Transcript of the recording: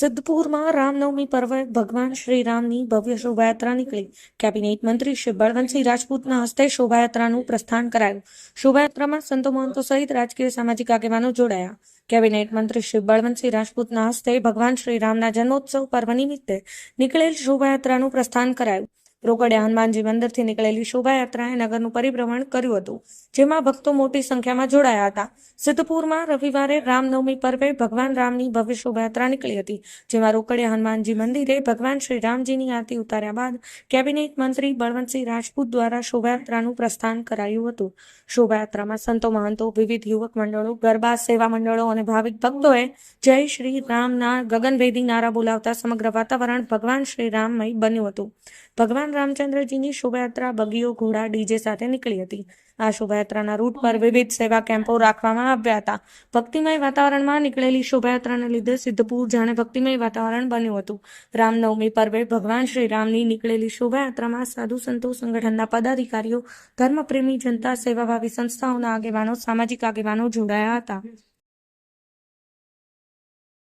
સિદ્ધપુરમાં રામનવમી પર્વે ભગવાન શ્રી રામની ભવ્ય શોભાયાત્રા નીકળી. કેબિનેટ મંત્રી શ્રી બળવંતસિંહ રાજપૂતના હસ્તે શોભાયાત્રાનું પ્રસ્થાન કરાયું. શોભાયાત્રામાં સંતો મહંતો સહિત રાજકીય સામાજિક આગેવાનો જોડાયા. કેબિનેટ મંત્રી શ્રી બળવંતસિંહ રાજપૂતના હસ્તે ભગવાન શ્રી રામના જન્મોત્સવ પર્વ નિમિત્તે નીકળેલ શોભાયાત્રાનું પ્રસ્થાન કરાયું. રોકડિયા હનુમાનજી મંદિરથી નીકળેલી શોભાયાત્રાએ નગરનું પરિભ્રમણ કર્યું હતું, જેમાં ભક્તો મોટી સંખ્યામાં જોડાયા હતા. સિદ્ધપુરમાં રવિવારે રામનવમી પર્વે ભગવાન રામની ભવ્ય શોભાયાત્રા નીકળી હતી, જેમાં રોકડિયા હનુમાનજી મંદિરે ભગવાન શ્રી રામજીની આરતી ઉતાર્યા બાદ કેબિનેટ મંત્રી બળવંતસિંહ રાજપૂત દ્વારા શોભાયાત્રાનું પ્રસ્થાન કરાયું હતું. શોભાયાત્રામાં સંતો મહંતો, વિવિધ યુવક મંડળો, ગરબા સેવા મંડળો અને ભાવિક ભક્તોએ જય શ્રી રામના ગગનભેદી નારા બોલાવતા સમગ્ર વાતાવરણ ભગવાન શ્રી રામમય બન્યું હતું. ભગવાન રામચંદ્રજીની શોભાયાત્રા બગીઓ, ઘોડા, ડીજે સાથે નીકળી હતી. આ શોભાયાત્રાના રૂટ પર વિવિધ સેવા કેમ્પો રાખવામાં આવ્યા હતા. ભક્તિમય વાતાવરણમાં નીકળેલી શોભાયાત્રાને લીધે સિદ્ધપુર જાણે ભક્તિમય વાતાવરણ બન્યું હતું. રામનવમી પર્વે ભગવાન શ્રી રામની નીકળેલી શોભાયાત્રામાં સાધુ સંતો, સંગઠનના પદાધિકારીઓ, ધર્મપ્રેમી જનતા, સેવાભાવી સંસ્થાઓના આગેવાનો, સામાજિક આગેવાનો જોડાયા હતા.